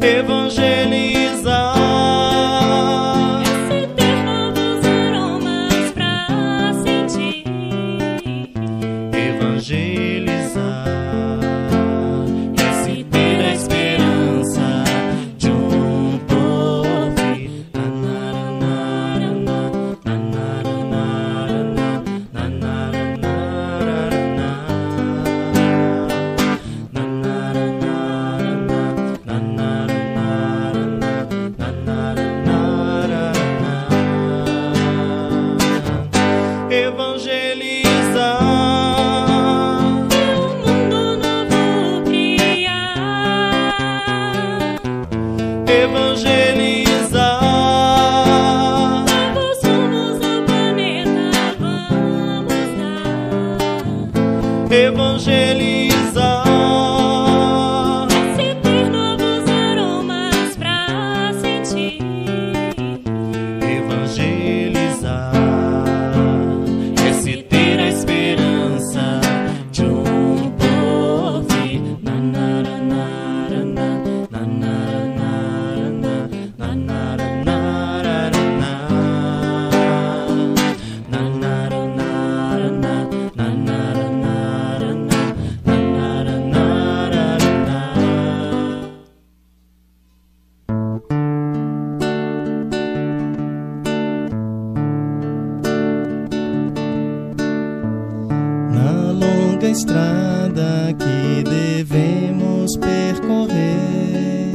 evangelizar, se ter novos aromas pra sentir, evangelizar, se ter a esperança de um porvir. Evangelizar, um mundo novo criar, evangelizar, novos rumos ao planeta vamos dar, evangelizar, se ter novos aromas pra sentir, evangelizar, se ter a esperança de um porvir. Na longa estrada que devemos percorrer,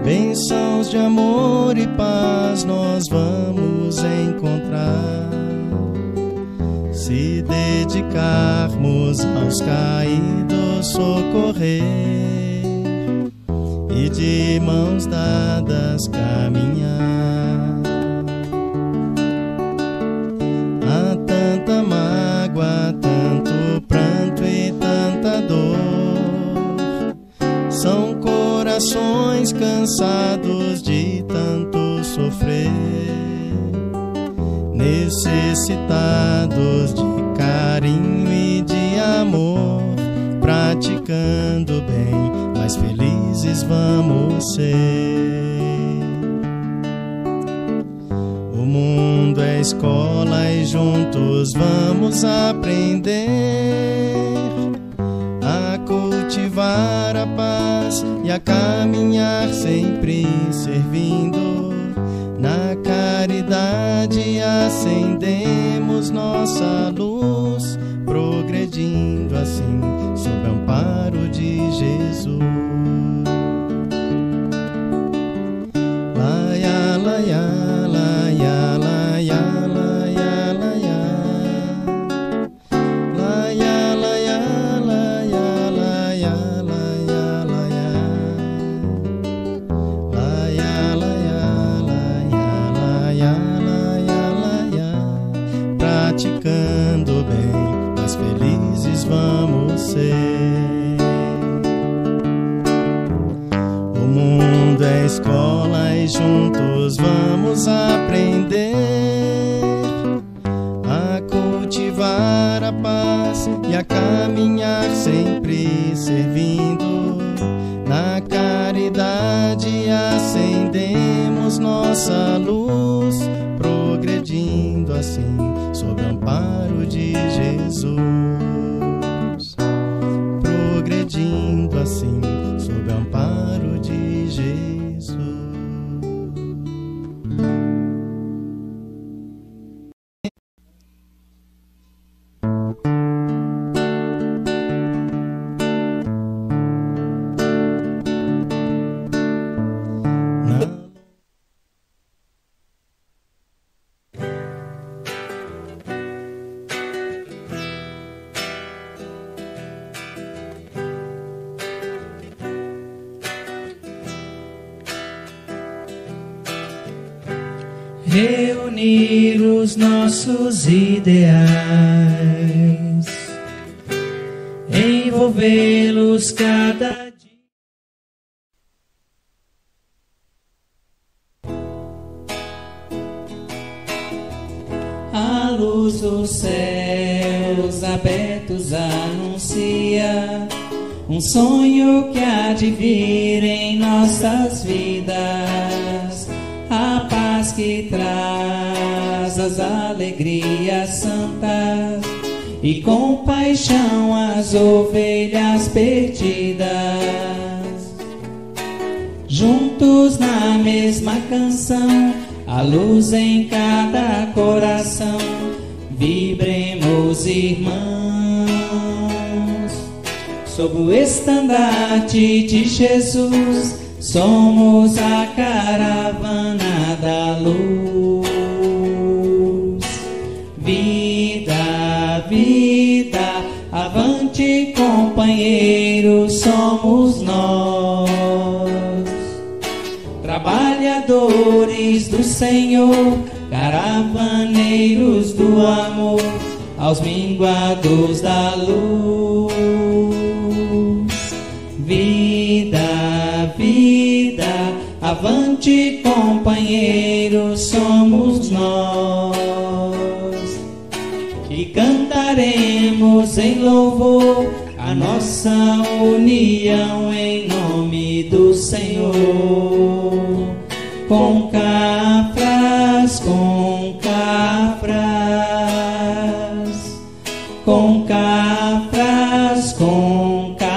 bênçãos de amor e paz nós vamos encontrar, se dedicarmos aos caídos socorrer e de mãos dadas caminhar. Há tanta mágoa, tanto pranto e tanta dor, são corações cansados de tanto sofrer, necessitados de carinho e de amor, praticando bem, mais felizes vamos ser. O mundo é escola e juntos vamos aprender a cultivar a paz e a caminhar sempre servindo. Na caridade acendemos nossa luz, progredindo assim sob o amparo de Jesus. Laia, laia, laia, laia, laia, laia. Laia, laia, laia, laia, laia, laia. Laia, laia, laia, laia, laia, laia. Praticando bem, mais felizes vamos ser. O mundo é escola e juntos vamos aprender a cultivar a paz e a caminhar sempre servindo. Na caridade acendemos nossa luz, progredindo assim sob o amparo de Jesus. Progredindo assim sob o amparo de Jesus. Reunir os nossos ideais, envolvê-los cada dia. A luz dos céus abertos anuncia um sonho que há de vir em nossas vidas, a paz que traz as alegrias santas e compaixão às ovelhas perdidas. Juntos na mesma canção, a luz em cada coração, vibremos, irmãos, sob o estandarte de Jesus. Somos a caravana da luz. Vida, vida, avante, companheiros, somos nós, trabalhadores do Senhor, caravaneiros do amor, aos minguados da luz. Vida, vida, avante, companheiros, somos nós, e cantaremos em louvor a nossa união em nome do Senhor. Com cafras, com cafras, com cafras, com cafras.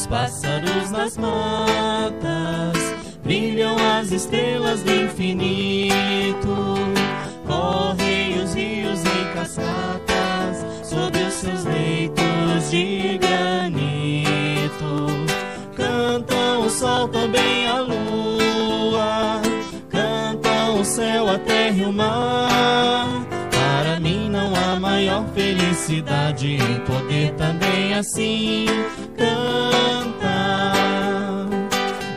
Pássaros nas matas, brilham as estrelas do infinito, correm os rios em cascatas, sob os seus leitos de granito. Cantam o sol, também a lua, cantam o céu, a terra e o mar. Para mim não há maior felicidade em poder também assim cantar.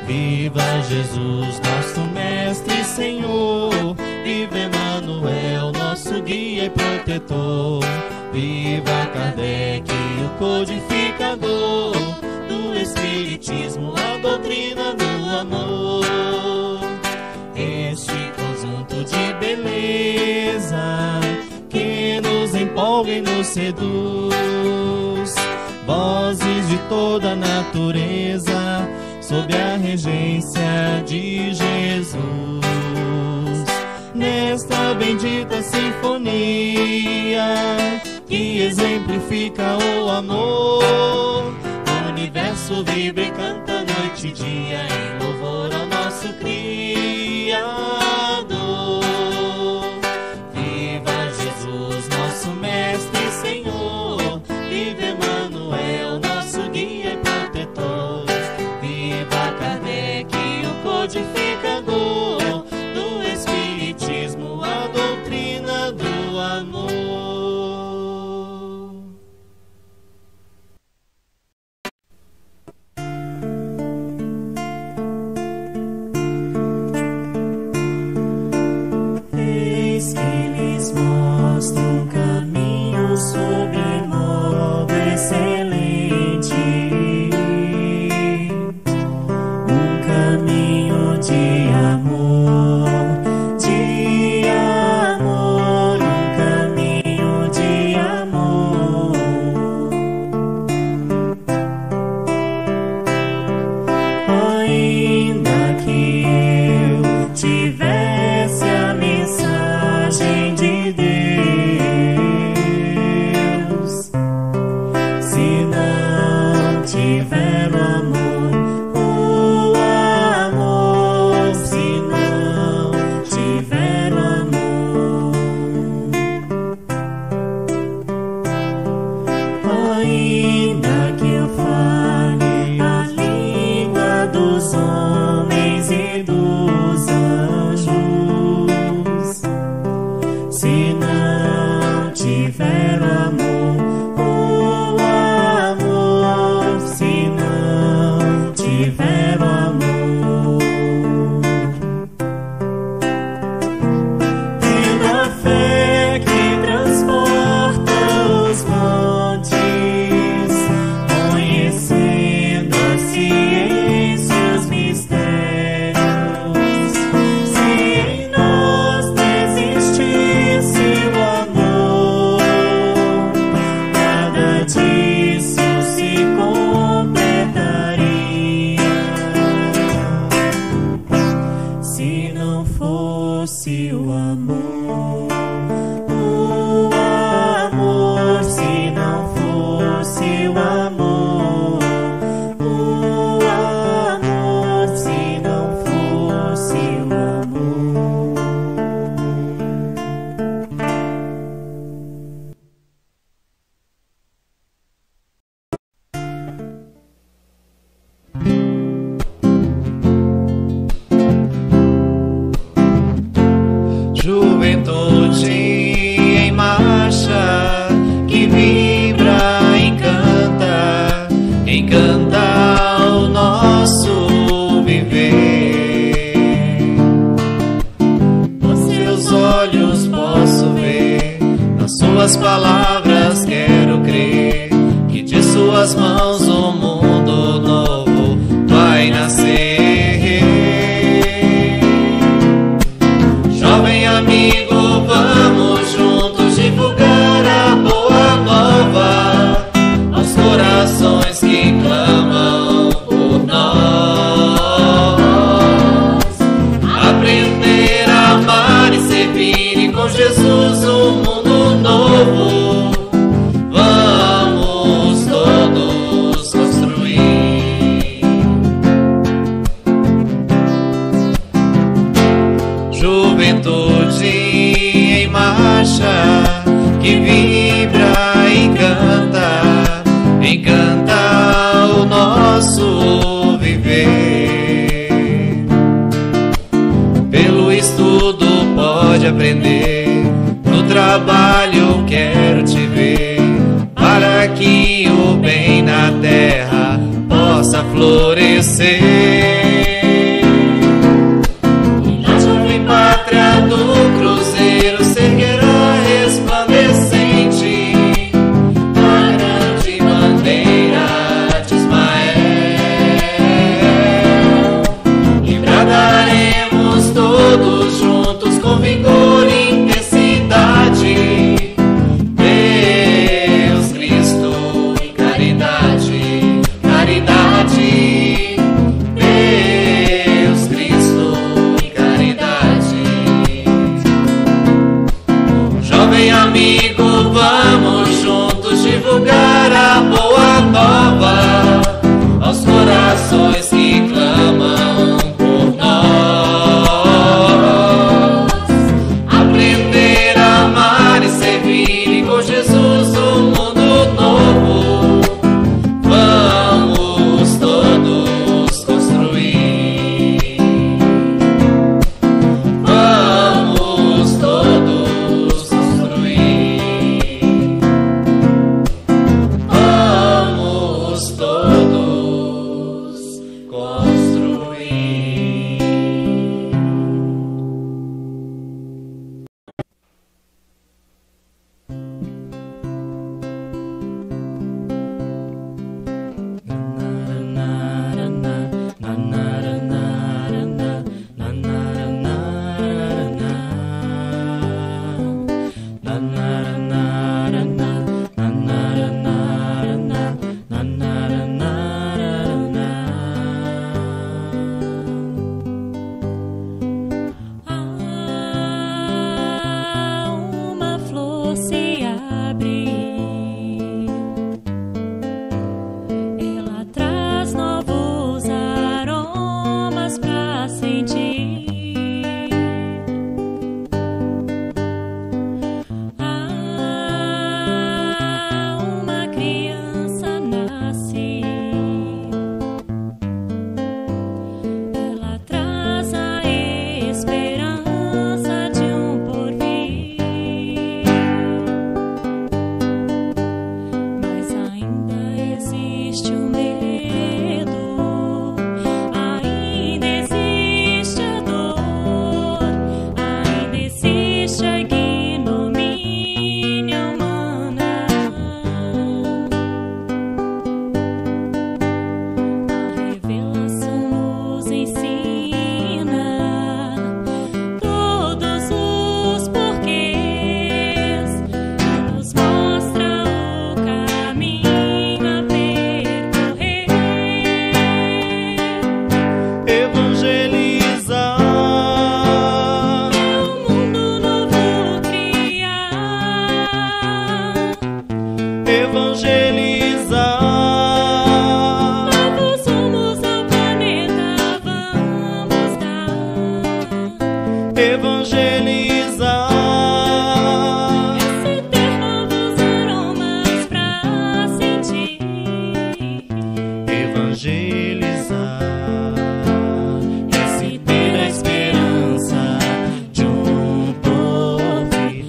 Viva Jesus, nosso Mestre e Senhor. Viva Emmanuel, nosso guia e protetor. Viva Kardec, o codificador do Espiritismo, a doutrina do amor. Este conjunto de beleza que nos empolga e nos seduz, vozes de toda a natureza, sob a regência de Jesus. Nesta bendita sinfonia que exemplifica o amor, o universo vibra e canta noite e dia em louvor ao nosso Criador. Viva Jesus, nosso Mestre e Senhor. Viva Emmanuel, nosso guia e protetor. Viva Kardec, o codificador do Espiritismo, a doutrina do amor. Eis que lhes mostro um caminho sobre modo excelente, um caminho de amor, um caminho de amor. Ainda que eu tivesse a mensagem de Deus, se não tiver o amor, se não tiver o amor, ainda que eu fale a língua dos homens e dos anjos, se não tiver o amor, se não tiver o amor, tendo a fé que palavras quero crer que de suas mãos um mundo novo vai nascer. Jovem amigo, vamos juntos divulgar a boa nova aos corações que clamam por nós. Aprender a amar e servir e com Jesus um mundo novo vamos todos construir. Juventude em marcha que vibra e encanta o nosso viver. Pelo estudo pode aprender, no trabalho quero te ver, para que o bem na terra possa florescer. E na jovem pátria do Cruzeiro se erguerá resplandecente a grande bandeira de Ismael. E bradaremos todos juntos com vigor e intensidade: Deus, Cristo e caridade, caridade. Deus, Cristo e caridade. Jovem amigo, vamos juntos divulgar a boa nova aos corações que clamam por nós. Aprender a amar e servir e com Jesus um mundo novo vamos todos construir. Vamos todos construir. Vamos todos construir. Uma flor se abre, ela traz novos aromas pra sentir. Uma criança nasce, ela traz a esperança de um porvir. Mas ainda existe o medo, ainda existe a dor, ainda existe a ignomínia humana. A revelação nos ensina todos os porquês e nos mostra o caminho a percorrer. Evangelizar, É um mundo novo criar, evangelizar, novos rumos ao planeta vamos dar. evangelizar, Se ter novos aromas pra sentir. evangelizar, se ter a esperança de um porvir.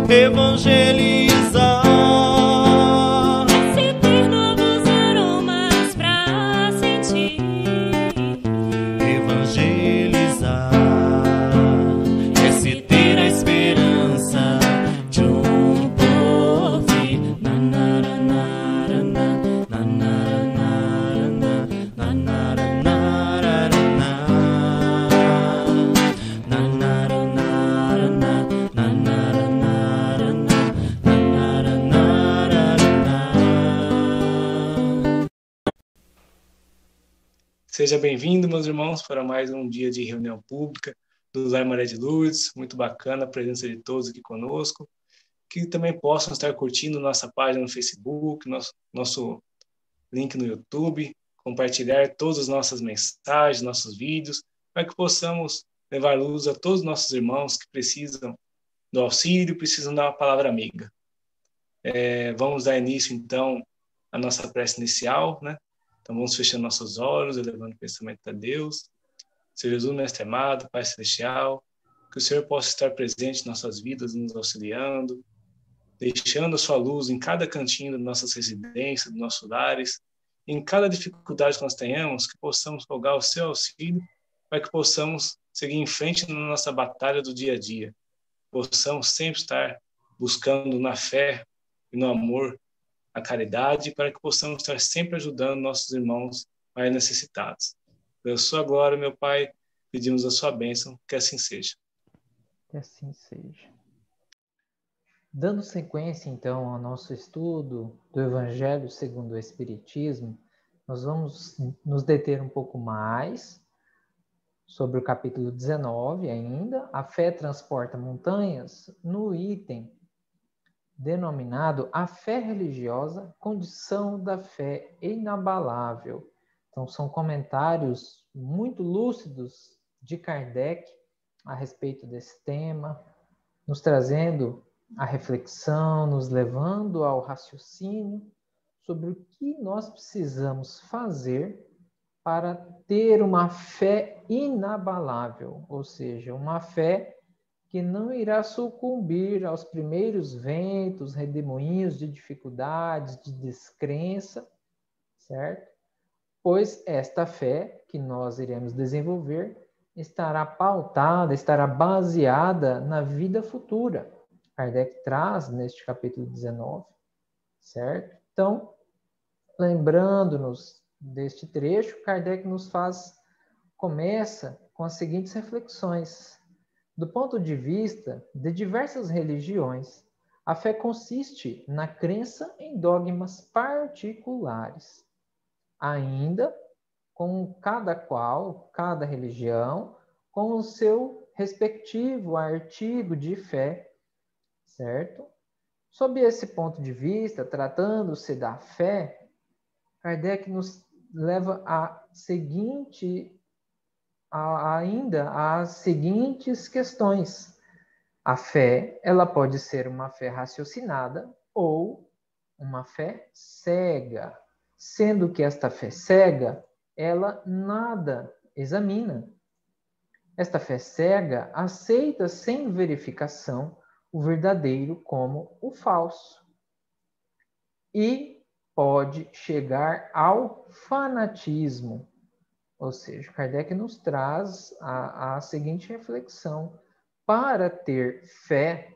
evangelizar. Esse ter novos aromas pra sentir. Evangelizar, esse ter a esperança de um porvir. Nanarana, nanarana, nanarana, nanarana, nanarana, nanarana. Seja bem-vindo, meus irmãos, para mais um dia de reunião pública do Lar Maria de Lourdes. Muito bacana a presença de todos aqui conosco. Que também possam estar curtindo nossa página no Facebook, nosso link no YouTube, compartilhar todas as nossas mensagens, nossos vídeos, para que possamos levar luz a todos os nossos irmãos que precisam do auxílio, precisam da palavra amiga. Vamos dar início, então, à nossa prece inicial, né? Então, vamos fechando nossos olhos, elevando o pensamento a Deus. Senhor Jesus, Mestre amado, Pai Celestial, que o Senhor possa estar presente em nossas vidas, nos auxiliando, deixando a sua luz em cada cantinho das nossas residências, dos nossos lares, em cada dificuldade que nós tenhamos, que possamos rogar o seu auxílio, para que possamos seguir em frente na nossa batalha do dia a dia. Possamos sempre estar buscando na fé e no amor a caridade, para que possamos estar sempre ajudando nossos irmãos mais necessitados. Pela sua glória, meu Pai, pedimos a sua bênção, que assim seja. Que assim seja. Dando sequência, então, ao nosso estudo do Evangelho segundo o Espiritismo, nós vamos nos deter um pouco mais sobre o capítulo 19 ainda, a fé transporta montanhas, no item denominado a fé religiosa, condição da fé inabalável. Então, são comentários muito lúcidos de Kardec a respeito desse tema, nos trazendo a reflexão, nos levando ao raciocínio sobre o que nós precisamos fazer para ter uma fé inabalável, ou seja, uma fé que não irá sucumbir aos primeiros ventos, redemoinhos de dificuldades, de descrença, certo? Pois esta fé que nós iremos desenvolver estará pautada, estará baseada na vida futura. Kardec traz neste capítulo 19, certo? Então, lembrando-nos deste trecho, Kardec começa com as seguintes reflexões. Do ponto de vista de diversas religiões, a fé consiste na crença em dogmas particulares, ainda com cada religião, com o seu respectivo artigo de fé, certo? Sob esse ponto de vista, tratando-se da fé, Kardec nos leva ainda às seguintes questões. A fé, ela pode ser uma fé raciocinada ou uma fé cega, sendo que esta fé cega, ela nada examina. Esta fé cega aceita sem verificação o verdadeiro como o falso e pode chegar ao fanatismo. Ou seja, Kardec nos traz a seguinte reflexão. Para ter fé,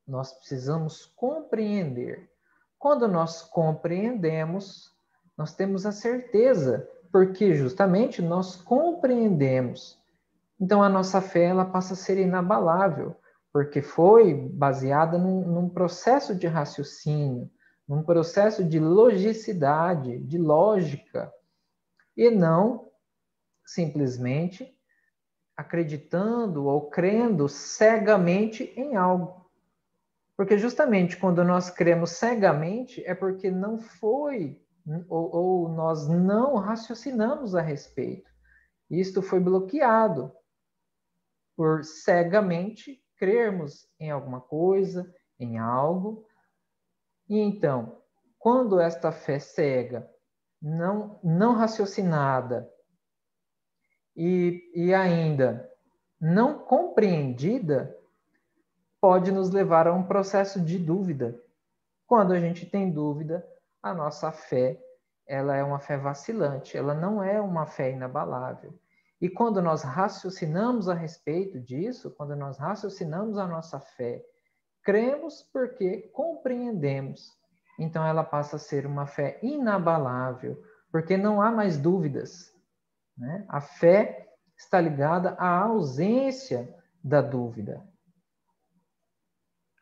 nós precisamos compreender. Quando nós compreendemos, nós temos a certeza, porque justamente nós compreendemos. Então, a nossa fé ela passa a ser inabalável, porque foi baseada num processo de raciocínio, num processo de logicidade, de lógica, e não simplesmente acreditando ou crendo cegamente em algo. Porque justamente quando nós cremos cegamente é porque não foi ou nós não raciocinamos a respeito. Isto foi bloqueado por cegamente crermos em alguma coisa, em algo. E então, quando esta fé cega, não raciocinada e ainda não compreendida, pode nos levar a um processo de dúvida. Quando a gente tem dúvida, a nossa fé, ela é uma fé vacilante, ela não é uma fé inabalável. E quando nós raciocinamos a respeito disso, quando nós raciocinamos a nossa fé, cremos porque compreendemos. Então ela passa a ser uma fé inabalável, porque não há mais dúvidas, né? A fé está ligada à ausência da dúvida.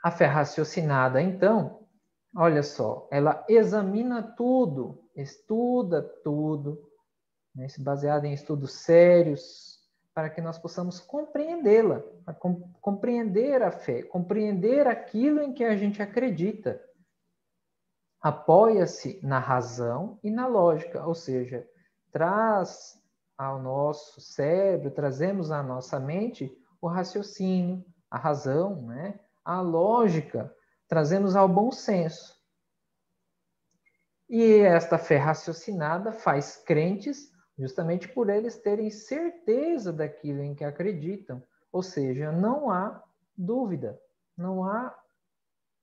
A fé raciocinada, então, olha só, ela examina tudo, estuda tudo, né, baseada em estudos sérios, para que nós possamos compreendê-la, compreender a fé, compreender aquilo em que a gente acredita. Apoia-se na razão e na lógica, ou seja, traz ao nosso cérebro, trazemos à nossa mente o raciocínio, a razão, né? A lógica, trazemos ao bom senso. E esta fé raciocinada faz crentes justamente por eles terem certeza daquilo em que acreditam. Ou seja, não há dúvida, não há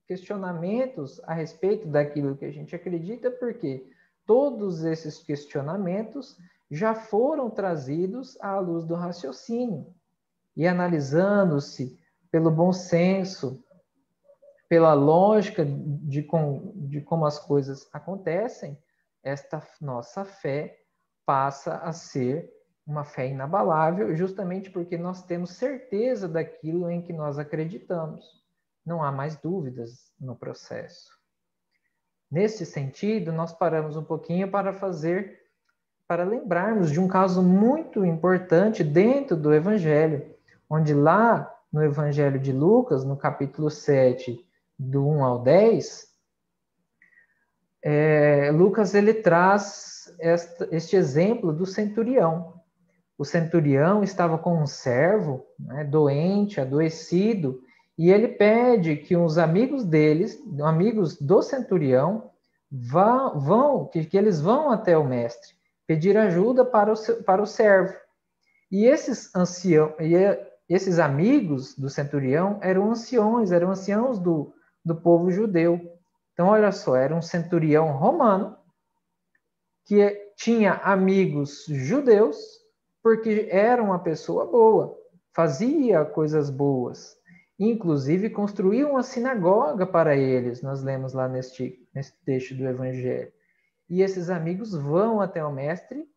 questionamentos a respeito daquilo que a gente acredita, porque todos esses questionamentos já foram trazidos à luz do raciocínio. E analisando-se pelo bom senso, pela lógica de como as coisas acontecem, esta nossa fé passa a ser uma fé inabalável, justamente porque nós temos certeza daquilo em que nós acreditamos. Não há mais dúvidas no processo. Nesse sentido, nós paramos um pouquinho para lembrarmos de um caso muito importante dentro do Evangelho, onde lá no Evangelho de Lucas, no capítulo 7, do 1 ao 10, Lucas ele traz este exemplo do centurião. O centurião estava com um servo, né, doente, adoecido, e ele pede que os amigos deles, amigos do centurião, que eles vão até o mestre, pedir ajuda para o servo. E esses amigos do centurião eram anciãos do povo judeu. Então, olha só, era um centurião romano que tinha amigos judeus porque era uma pessoa boa, fazia coisas boas. Inclusive, construiu uma sinagoga para eles, nós lemos lá nesse texto do Evangelho. E esses amigos vão até o mestre,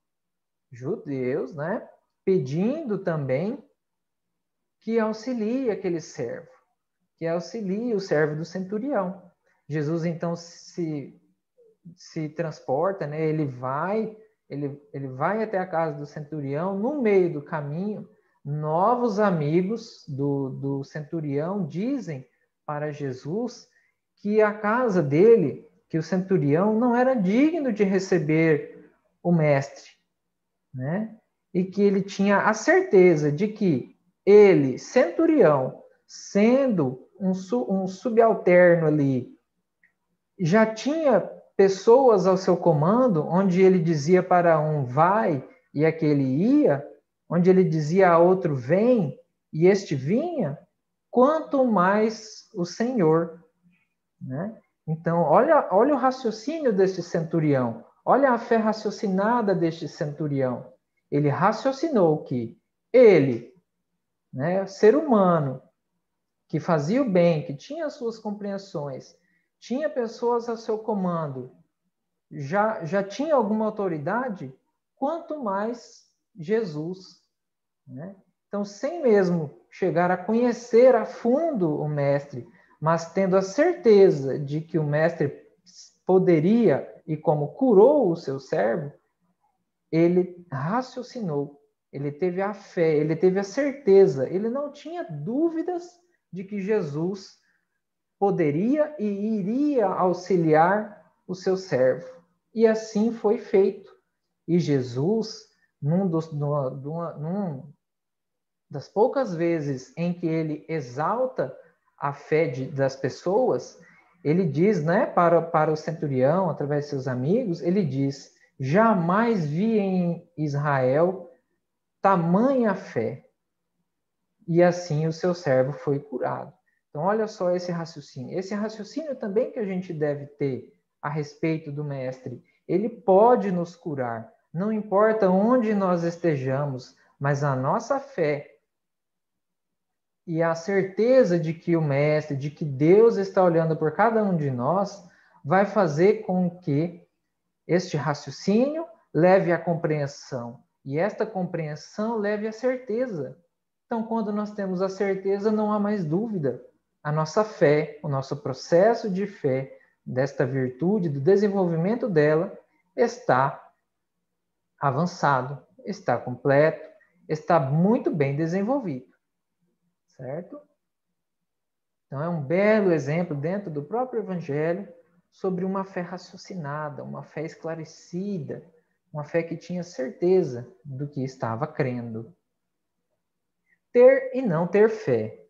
judeus, né, pedindo também que auxilie aquele servo, que auxilie o servo do centurião. Jesus, então, se transporta, né, ele vai até a casa do centurião. No meio do caminho, novos amigos do centurião dizem para Jesus que a casa dele, que o centurião não era digno de receber o mestre, né? E que ele tinha a certeza de que ele, centurião, sendo um subalterno ali, já tinha pessoas ao seu comando, onde ele dizia para um vai e aquele ia, onde ele dizia a outro vem e este vinha, quanto mais o Senhor, né? Então, olha o raciocínio deste centurião, olha a fé raciocinada deste centurião. Ele raciocinou que ele, né, ser humano, que fazia o bem, que tinha as suas compreensões, tinha pessoas a seu comando, já tinha alguma autoridade, quanto mais Jesus, né? Então, sem mesmo chegar a conhecer a fundo o mestre, mas tendo a certeza de que o mestre poderia, e como curou o seu servo, ele raciocinou, ele teve a fé, ele teve a certeza, ele não tinha dúvidas de que Jesus poderia e iria auxiliar o seu servo. E assim foi feito. E Jesus, num das poucas vezes em que ele exalta a fé das pessoas, ele diz, né, para o centurião, através de seus amigos, ele diz: jamais vi em Israel tamanha fé. E assim o seu servo foi curado. Então, olha só esse raciocínio. Esse raciocínio também que a gente deve ter a respeito do Mestre. Ele pode nos curar. Não importa onde nós estejamos, mas a nossa fé e a certeza de que o Mestre, de que Deus está olhando por cada um de nós, vai fazer com que este raciocínio leve à compreensão. E esta compreensão leve à certeza. Então, quando nós temos a certeza, não há mais dúvida. A nossa fé, o nosso processo de fé, desta virtude, do desenvolvimento dela, está avançado, está completo, está muito bem desenvolvido. Certo? Então, é um belo exemplo dentro do próprio Evangelho sobre uma fé raciocinada, uma fé esclarecida, uma fé que tinha certeza do que estava crendo. Ter e não ter fé.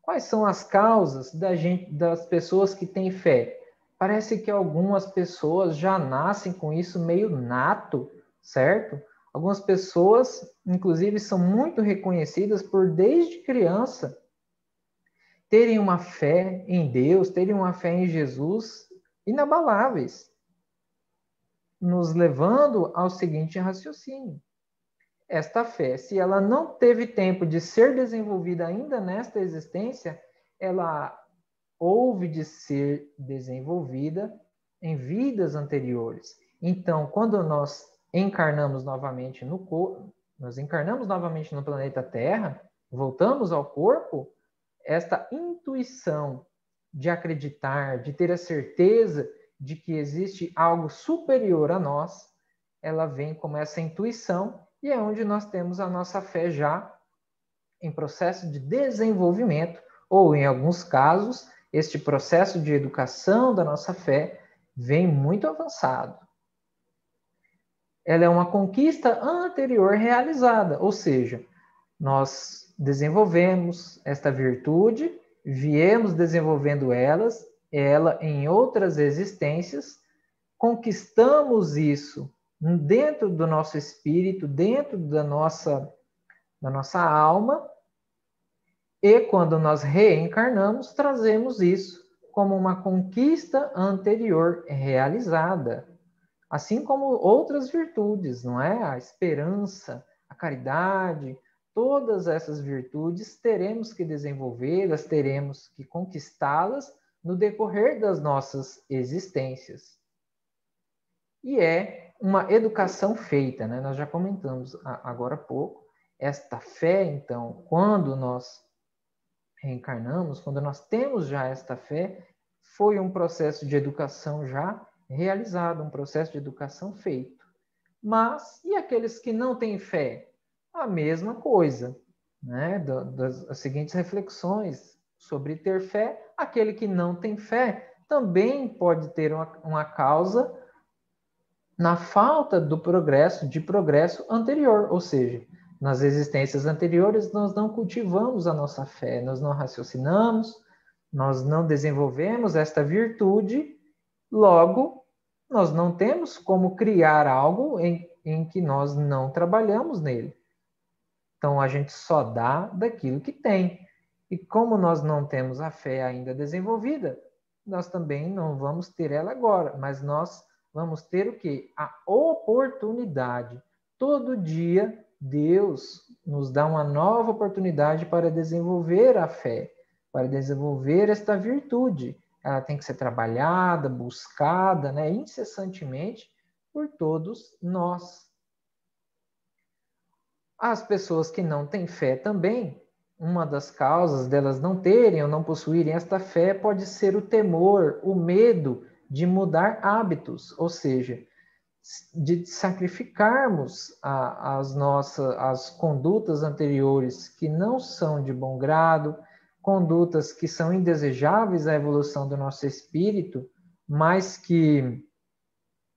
Quais são as causas das pessoas que têm fé? Parece que algumas pessoas já nascem com isso meio nato, certo? Algumas pessoas, inclusive, são muito reconhecidas por, desde criança, terem uma fé em Deus, terem uma fé em Jesus inabaláveis, nos levando ao seguinte raciocínio. Esta fé, se ela não teve tempo de ser desenvolvida ainda nesta existência, ela houve de ser desenvolvida em vidas anteriores. Então, quando nós encarnamos novamente no corpo, nós encarnamos novamente no planeta Terra, voltamos ao corpo, esta intuição de acreditar, de ter a certeza de que existe algo superior a nós, ela vem como essa intuição e é onde nós temos a nossa fé já em processo de desenvolvimento, ou em alguns casos, este processo de educação da nossa fé vem muito avançado. Ela é uma conquista anterior realizada, ou seja, nós desenvolvemos esta virtude, viemos desenvolvendo ela em outras existências, conquistamos isso dentro do nosso espírito, dentro da nossa alma, e quando nós reencarnamos, trazemos isso como uma conquista anterior realizada. Assim como outras virtudes, não é? A esperança, a caridade, todas essas virtudes teremos que desenvolvê-las, teremos que conquistá-las no decorrer das nossas existências. E é uma educação feita, né? Nós já comentamos agora há pouco. Esta fé, então, quando nós reencarnamos, quando nós temos já esta fé, foi um processo de educação já realizado, um processo de educação feito. Mas, e aqueles que não têm fé? A mesma coisa, né? Das seguintes reflexões sobre ter fé. Aquele que não tem fé também pode ter uma causa na falta do progresso anterior, ou seja, nas existências anteriores nós não cultivamos a nossa fé, nós não raciocinamos, nós não desenvolvemos esta virtude, logo, nós não temos como criar algo em que nós não trabalhamos nele. Então, a gente só dá daquilo que tem. E como nós não temos a fé ainda desenvolvida, nós também não vamos ter ela agora, mas nós vamos ter o quê? A oportunidade. Todo dia, Deus nos dá uma nova oportunidade para desenvolver a fé, para desenvolver esta virtude. Ela tem que ser trabalhada, buscada, né, incessantemente por todos nós. As pessoas que não têm fé também, uma das causas delas não terem ou não possuírem esta fé pode ser o temor, o medo de mudar hábitos, ou seja, de sacrificarmos as condutas anteriores que não são de bom grado, condutas que são indesejáveis à evolução do nosso espírito, mas que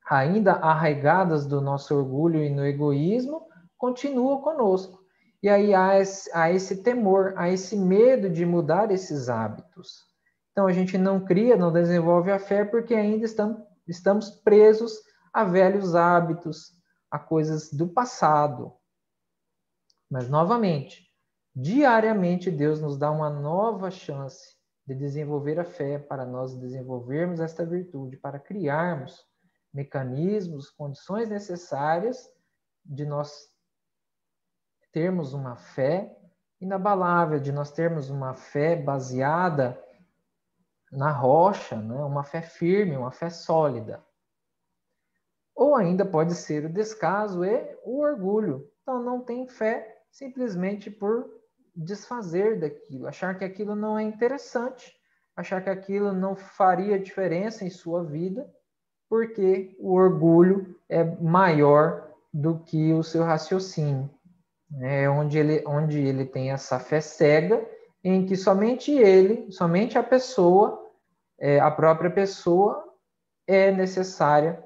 ainda arraigadas do nosso orgulho e no egoísmo, continuam conosco. E aí há esse temor, há esse medo de mudar esses hábitos. Então a gente não cria, não desenvolve a fé porque ainda estamos presos a velhos hábitos, a coisas do passado. Mas, novamente, diariamente Deus nos dá uma nova chance de desenvolver a fé, para nós desenvolvermos esta virtude, para criarmos mecanismos, condições necessárias de nós termos uma fé inabalável, de nós termos uma fé baseada na rocha, né? Uma fé firme, uma fé sólida. Ou ainda pode ser o descaso e o orgulho. Então não tem fé simplesmente por desfazer daquilo, achar que aquilo não é interessante, achar que aquilo não faria diferença em sua vida, porque o orgulho é maior do que o seu raciocínio. É onde ele tem essa fé cega, em que somente ele, somente a pessoa, a própria pessoa é necessária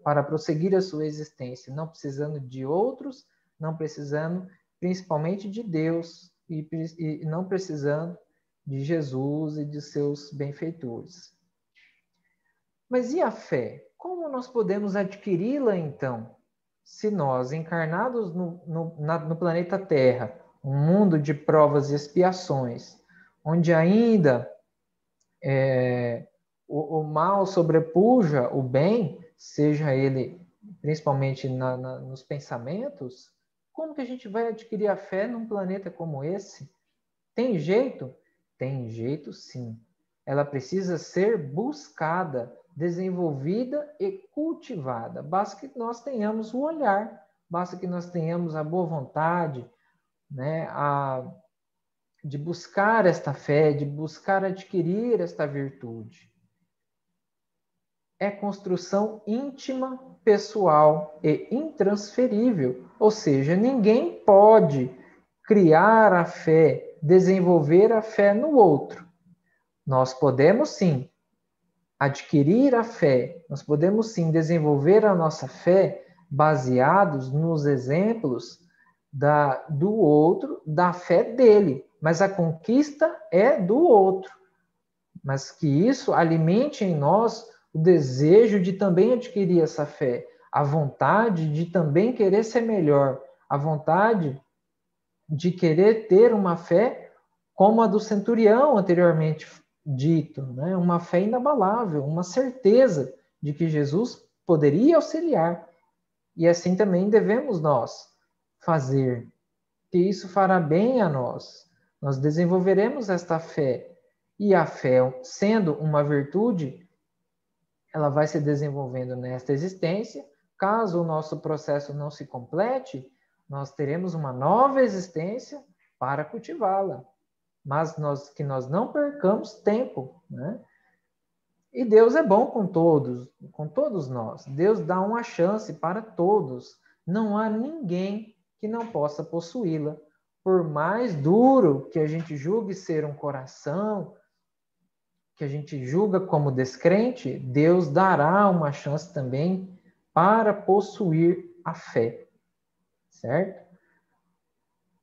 para prosseguir a sua existência, não precisando de outros, não precisando principalmente de Deus e não precisando de Jesus e de seus benfeitores. Mas e a fé? Como nós podemos adquiri-la então? Se nós, encarnados no planeta Terra, um mundo de provas e expiações, onde ainda o mal sobrepuja o bem, seja ele principalmente nos pensamentos, como que a gente vai adquirir a fé num planeta como esse? Tem jeito? Tem jeito sim. Ela precisa ser buscada, desenvolvida e cultivada. Basta que nós tenhamos o olhar, basta que nós tenhamos a boa vontade, né, de buscar esta fé, de buscar adquirir esta virtude. É construção íntima, pessoal e intransferível. Ou seja, ninguém pode criar a fé, desenvolver a fé no outro. Nós podemos sim adquirir a fé, nós podemos sim desenvolver a nossa fé baseados nos exemplos do outro, da fé dele. Mas a conquista é do outro. Mas que isso alimente em nós o desejo de também adquirir essa fé, a vontade de também querer ser melhor, a vontade de querer ter uma fé como a do centurião anteriormente dito, né? Uma fé inabalável, uma certeza de que Jesus poderia auxiliar. E assim também devemos nós fazer, que isso fará bem a nós. Nós desenvolveremos esta fé, e a fé, sendo uma virtude, ela vai se desenvolvendo nesta existência. Caso o nosso processo não se complete, nós teremos uma nova existência para cultivá-la. Mas que nós não percamos tempo, né? E Deus é bom com todos nós. Deus dá uma chance para todos. Não há ninguém que não possa possuí-la. Por mais duro que a gente julgue ser um coração, que a gente julga como descrente, Deus dará uma chance também para possuir a fé, certo?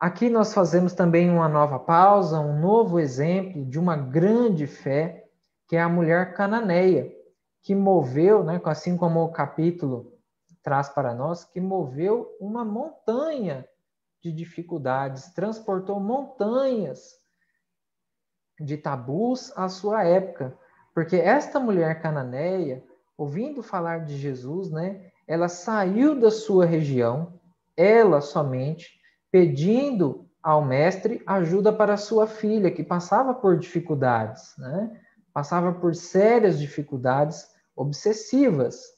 Aqui nós fazemos também uma nova pausa, um novo exemplo de uma grande fé, que é a mulher cananeia, que moveu, né, assim como o capítulo traz para nós, que moveu uma montanha de dificuldades, transportou montanhas de tabus à sua época, porque esta mulher cananeia, ouvindo falar de Jesus, né, ela saiu da sua região, ela somente, pedindo ao mestre ajuda para sua filha, que passava por dificuldades, né, passava por sérias dificuldades obsessivas.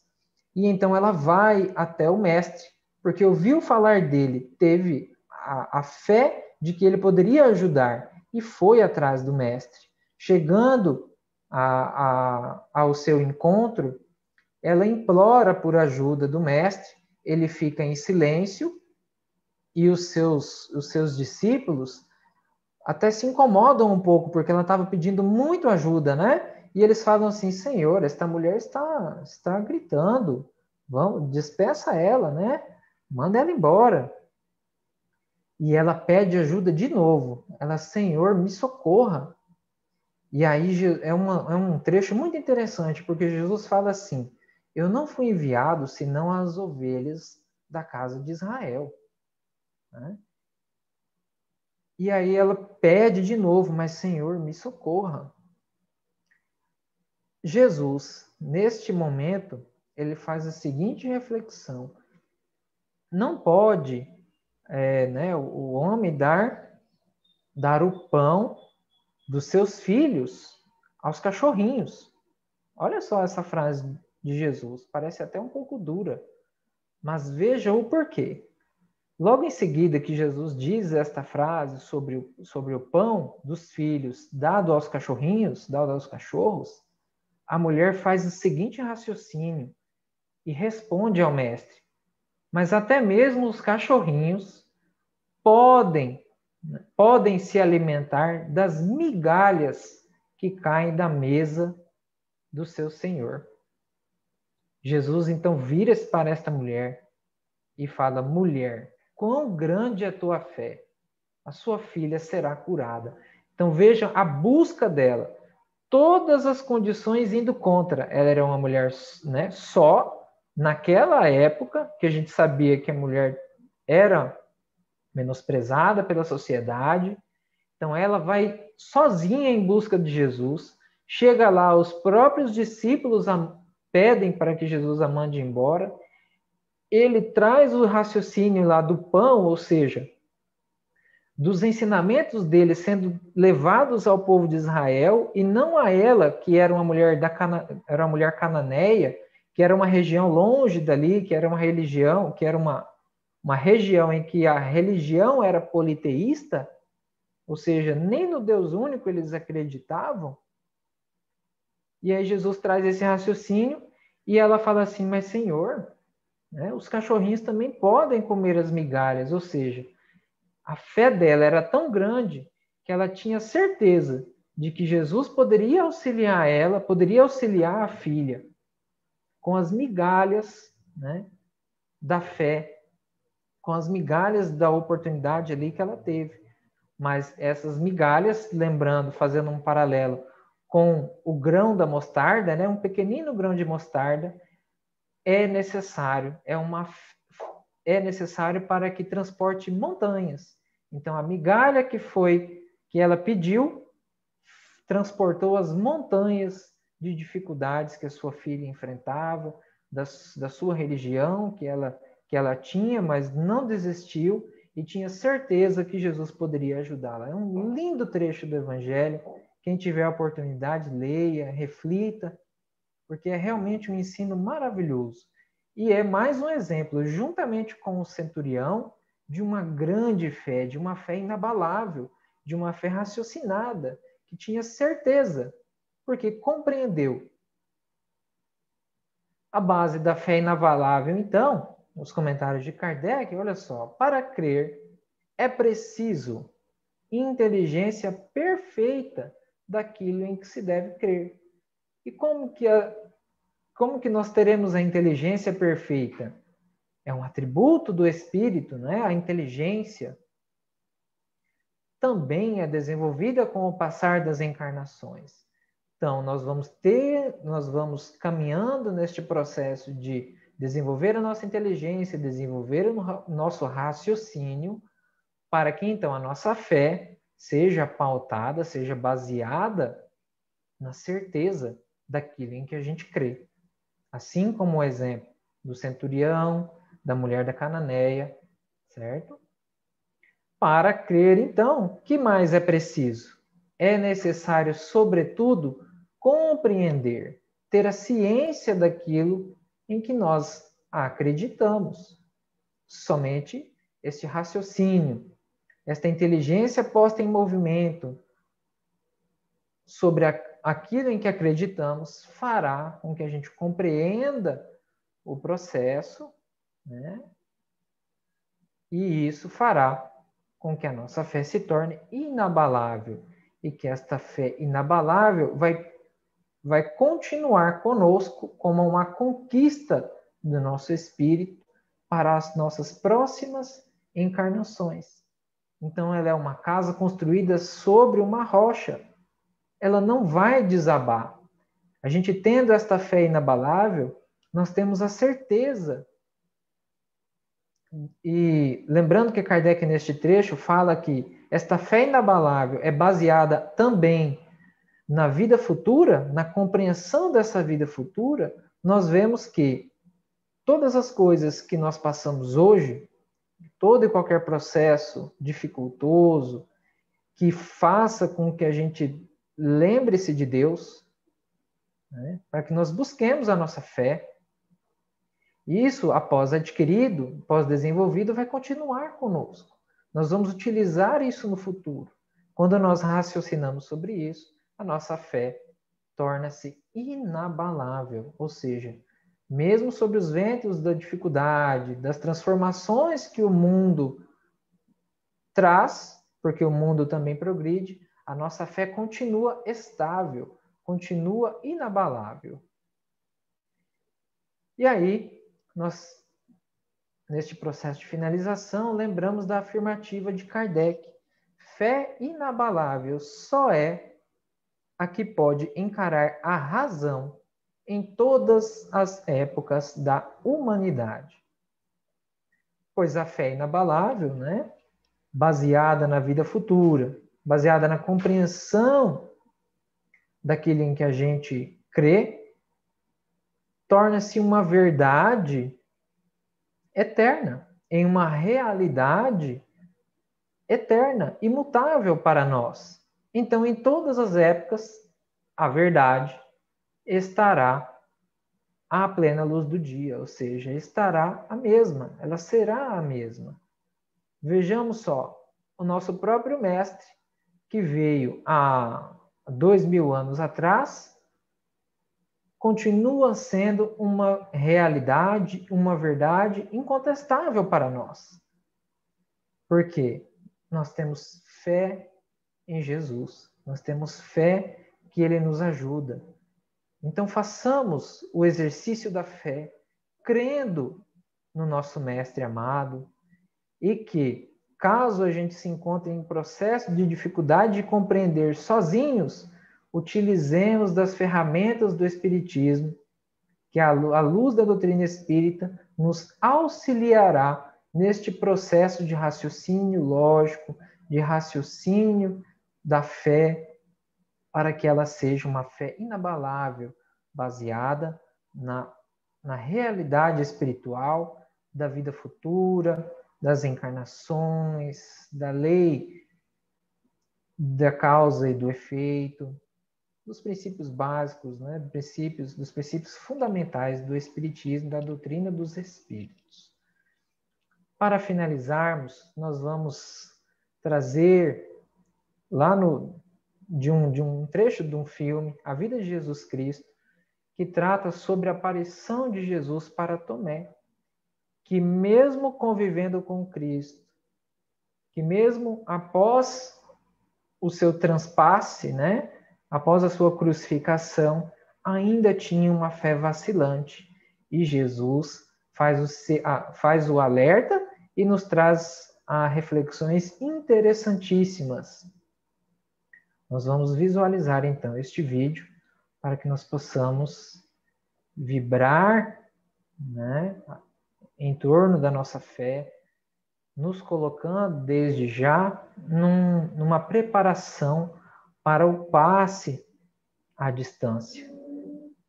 E então ela vai até o mestre, porque ouviu falar dele, teve a fé de que ele poderia ajudar, e foi atrás do mestre. Chegando ao seu encontro, ela implora por ajuda do mestre, ele fica em silêncio, e os seus discípulos até se incomodam um pouco, porque ela estava pedindo muito ajuda, né? E eles falam assim: Senhor, esta mulher está gritando, vamos, despeça ela, né? Manda ela embora. E ela pede ajuda de novo. Ela: Senhor, me socorra. E aí é um trecho muito interessante, porque Jesus fala assim: eu não fui enviado senão às ovelhas da casa de Israel. Né? E aí ela pede de novo, mas Senhor, me socorra. Jesus, neste momento, ele faz a seguinte reflexão: não pode o homem dar o pão dos seus filhos aos cachorrinhos. Olha só essa frase de Jesus, parece até um pouco dura, mas veja o porquê. Logo em seguida que Jesus diz esta frase sobre o pão dos filhos dado aos cachorrinhos, dado aos cachorros, a mulher faz o seguinte raciocínio e responde ao mestre: mas até mesmo os cachorrinhos podem se alimentar das migalhas que caem da mesa do seu Senhor. Jesus então vira-se para esta mulher e fala: mulher, quão grande é a tua fé, a sua filha será curada. Então vejam a busca dela, todas as condições indo contra. Ela era uma mulher, né, só, naquela época, que a gente sabia que a mulher era menosprezada pela sociedade. Então ela vai sozinha em busca de Jesus, chega lá, os próprios discípulos pedem para que Jesus a mande embora. Ele traz o raciocínio lá do pão, ou seja, dos ensinamentos dele sendo levados ao povo de Israel, e não a ela, que era uma mulher era uma mulher cananeia, que era uma região longe dali, que era uma religião, que era uma região em que a religião era politeísta, ou seja, nem no Deus único eles acreditavam. E aí Jesus traz esse raciocínio e ela fala assim: mas Senhor, né, os cachorrinhos também podem comer as migalhas. Ou seja, a fé dela era tão grande que ela tinha certeza de que Jesus poderia auxiliar ela, poderia auxiliar a filha com as migalhas, né, da fé, com as migalhas da oportunidade ali que ela teve. Mas essas migalhas, lembrando, fazendo um paralelo com o grão da mostarda, né, um pequenino grão de mostarda, é necessário para que transporte montanhas. Então a migalha que ela pediu transportou as montanhas de dificuldades que a sua filha enfrentava, da sua religião que ela tinha, mas não desistiu e tinha certeza que Jesus poderia ajudá-la. É um lindo trecho do Evangelho. Quem tiver a oportunidade, leia, reflita, porque é realmente um ensino maravilhoso. E é mais um exemplo, juntamente com o centurião, de uma grande fé, de uma fé inabalável, de uma fé raciocinada, que tinha certeza, porque compreendeu. A base da fé inabalável, então, nos comentários de Kardec, olha só: para crer é preciso inteligência perfeita daquilo em que se deve crer. E como que nós teremos a inteligência perfeita? É um atributo do Espírito, né? A inteligência também é desenvolvida com o passar das encarnações. Então, nós vamos caminhando neste processo de desenvolver a nossa inteligência, desenvolver o nosso raciocínio, para que então a nossa fé seja pautada, seja baseada na certeza daquilo em que a gente crê. Assim como o exemplo do centurião, da mulher da Cananeia, certo? Para crer, então, o que mais é preciso? É necessário, sobretudo, compreender, ter a ciência daquilo em que nós acreditamos. Somente este raciocínio, esta inteligência posta em movimento sobre aquilo em que acreditamos, fará com que a gente compreenda o processo, né? E isso fará com que a nossa fé se torne inabalável, e que esta fé inabalável vai continuar conosco como uma conquista do nosso espírito para as nossas próximas encarnações. Então ela é uma casa construída sobre uma rocha. Ela não vai desabar. A gente tendo esta fé inabalável, nós temos a certeza. E lembrando que Kardec neste trecho fala que esta fé inabalável é baseada também na vida futura, na compreensão dessa vida futura, nós vemos que todas as coisas que nós passamos hoje, todo e qualquer processo dificultoso que faça com que a gente lembre-se de Deus, né, para que nós busquemos a nossa fé, isso, após adquirido, após desenvolvido, vai continuar conosco. Nós vamos utilizar isso no futuro. Quando nós raciocinamos sobre isso, a nossa fé torna-se inabalável, ou seja, mesmo sob os ventos da dificuldade, das transformações que o mundo traz, porque o mundo também progride, a nossa fé continua estável, continua inabalável. E aí, nós, neste processo de finalização, lembramos da afirmativa de Kardec: fé inabalável só é a que pode encarar a razão em todas as épocas da humanidade. Pois a fé inabalável, né, baseada na vida futura, baseada na compreensão daquilo em que a gente crê, torna-se uma verdade eterna, em uma realidade eterna, imutável para nós. Então, em todas as épocas, a verdade estará à plena luz do dia, ou seja, estará a mesma, ela será a mesma. Vejamos só, o nosso próprio mestre, que veio há 2000 anos atrás, continua sendo uma realidade, uma verdade incontestável para nós. Por quê? Nós temos fé em Jesus, nós temos fé que Ele nos ajuda. Então, façamos o exercício da fé, crendo no nosso Mestre amado, e que, caso a gente se encontre em processo de dificuldade de compreender sozinhos, utilizemos das ferramentas do Espiritismo, que a luz da doutrina espírita nos auxiliará neste processo de raciocínio lógico, de raciocínio da fé, para que ela seja uma fé inabalável, baseada na realidade espiritual da vida futura, das encarnações, da lei da causa e do efeito, dos princípios básicos, né, dos princípios fundamentais do Espiritismo, da doutrina dos Espíritos. Para finalizarmos, nós vamos trazer lá de um trecho de um filme, A Vida de Jesus Cristo, que trata sobre a aparição de Jesus para Tomé, que mesmo convivendo com Cristo, que mesmo após o seu transpasse, né, após a sua crucificação, ainda tinha uma fé vacilante. E Jesus faz o alerta e nos traz reflexões interessantíssimas. Nós vamos visualizar, então, este vídeo para que nós possamos vibrar, né, em torno da nossa fé, nos colocando desde já numa preparação para o passe à distância.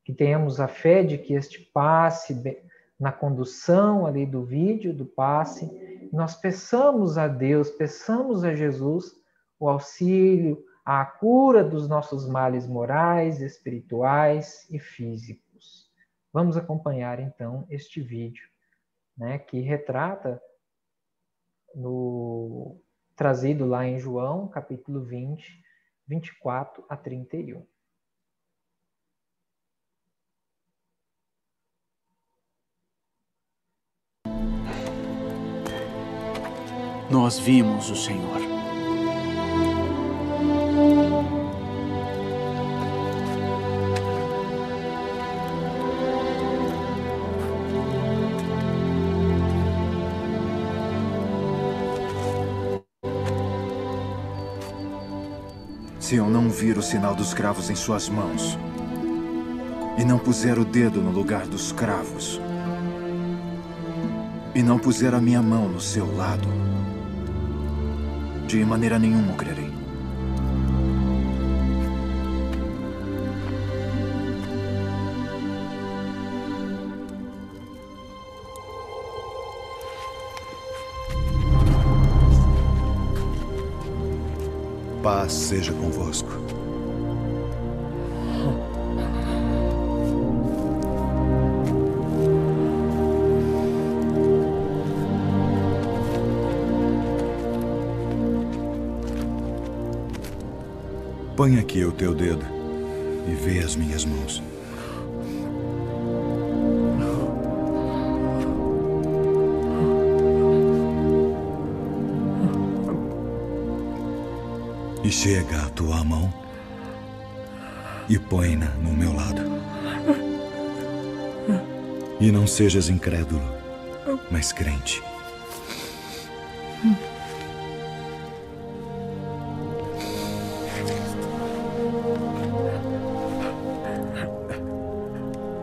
Que tenhamos a fé de que este passe, na condução ali do vídeo, do passe, nós peçamos a Deus, peçamos a Jesus o auxílio, a cura dos nossos males morais, espirituais e físicos. Vamos acompanhar, então, este vídeo, né, que retrata, trazido lá em João, capítulo 20, 24 a 31. Nós vimos o Senhor. Se eu não vir o sinal dos cravos em suas mãos, e não puser o dedo no lugar dos cravos, e não puser a minha mão no seu lado, De maneira nenhuma o crerei. Paz seja convosco. Põe aqui o teu dedo e vê as minhas mãos. E chega a tua mão e põe-na no meu lado. E não sejas incrédulo, mas crente.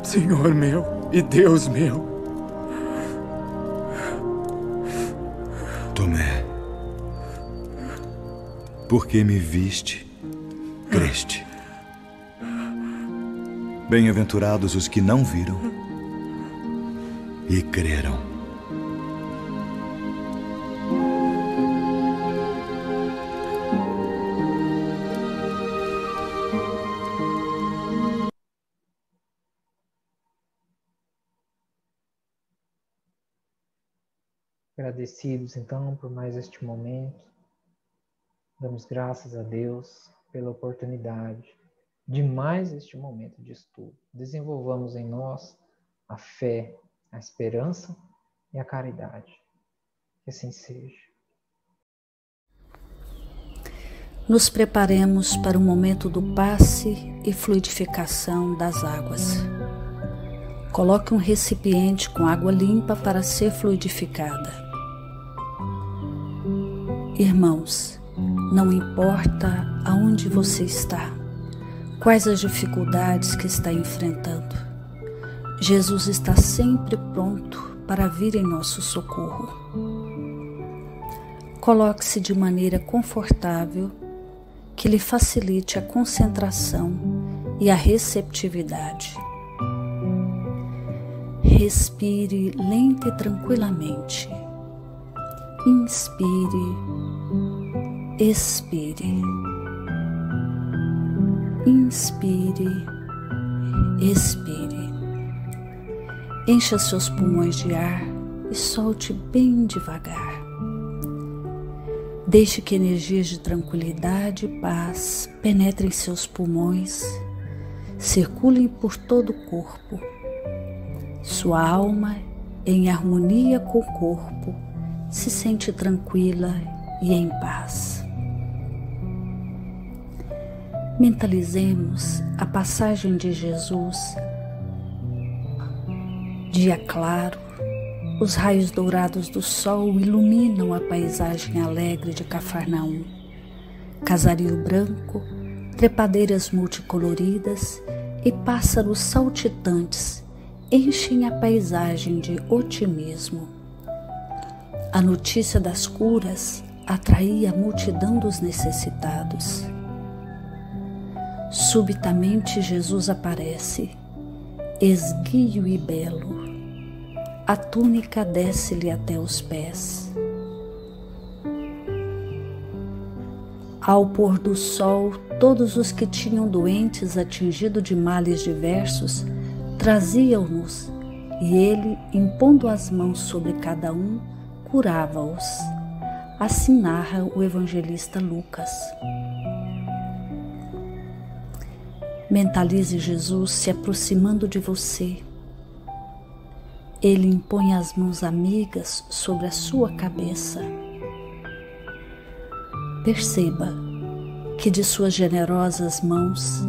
Senhor meu e Deus meu. Tomé, porque me viste, creste. Bem-aventurados os que não viram e creram. Agradecidos, então, por mais este momento. Damos graças a Deus pela oportunidade de mais este momento de estudo. Desenvolvamos em nós a fé, a esperança e a caridade. Que assim seja. Nos preparemos para o momento do passe e fluidificação das águas. Coloque um recipiente com água limpa para ser fluidificada. Irmãos, não importa aonde você está, quais as dificuldades que está enfrentando, Jesus está sempre pronto para vir em nosso socorro. Coloque-se de maneira confortável, que lhe facilite a concentração e a receptividade. Respire lenta e tranquilamente. Inspire, expire. Inspire, expire. Encha seus pulmões de ar e solte bem devagar. Deixe que energias de tranquilidade e paz penetrem seus pulmões, circulem por todo o corpo. Sua alma, em harmonia com o corpo, se sente tranquila e em paz. Mentalizemos a passagem de Jesus. Dia claro, os raios dourados do sol iluminam a paisagem alegre de Cafarnaum. Casario branco, trepadeiras multicoloridas e pássaros saltitantes enchem a paisagem de otimismo. A notícia das curas atraía a multidão dos necessitados. Subitamente Jesus aparece, esguio e belo. A túnica desce-lhe até os pés. Ao pôr do sol, todos os que tinham doentes atingidos de males diversos traziam-nos, e ele, impondo as mãos sobre cada um, curava-os. Assim narra o evangelista Lucas. Mentalize Jesus se aproximando de você. Ele impõe as mãos amigas sobre a sua cabeça. Perceba que de suas generosas mãos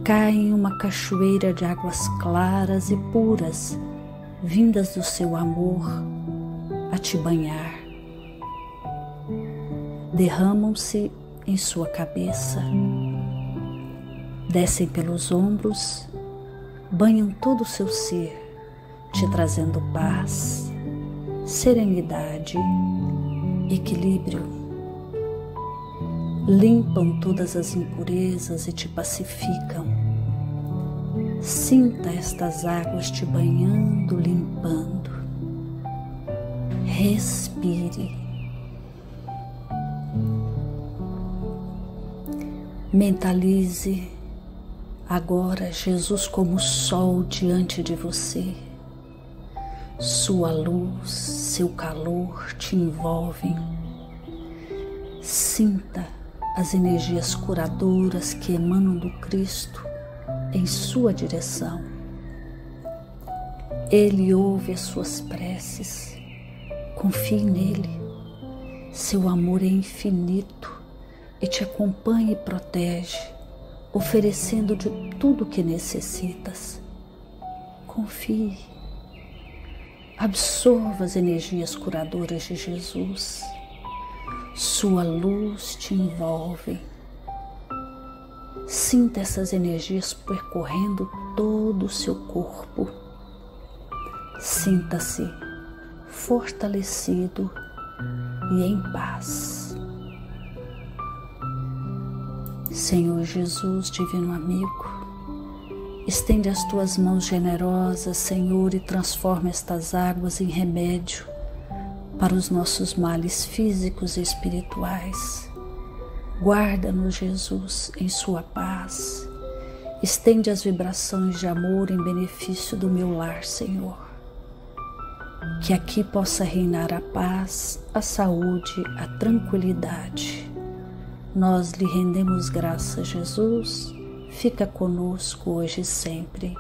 cai uma cachoeira de águas claras e puras, vindas do seu amor, a te banhar. Derramam-se em sua cabeça, descem pelos ombros, banham todo o seu ser, te trazendo paz, serenidade, equilíbrio. limpam todas as impurezas e te pacificam. Sinta estas águas te banhando, limpando. Respire. Mentalize agora Jesus como sol diante de você. Sua luz, seu calor te envolvem. Sinta as energias curadoras que emanam do Cristo em sua direção. Ele ouve as suas preces. Confie nele. Seu amor é infinito e te acompanha e protege, oferecendo de tudo o que necessitas. Confie. Absorva as energias curadoras de Jesus. Sua luz te envolve. Sinta essas energias percorrendo todo o seu corpo. Sinta-se fortalecido e em paz. Senhor Jesus, divino amigo, estende as tuas mãos generosas, Senhor, e transforma estas águas em remédio para os nossos males físicos e espirituais. Guarda-nos, Jesus, em sua paz. Estende as vibrações de amor em benefício do meu lar, Senhor. Que aqui possa reinar a paz, a saúde, a tranquilidade. Nós lhe rendemos graças, Jesus. Fica conosco hoje e sempre.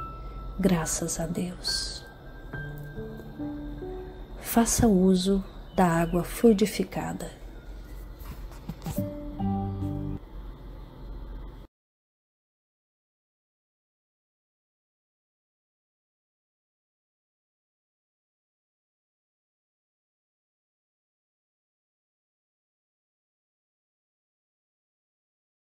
Graças a Deus. Faça uso da água fluidificada.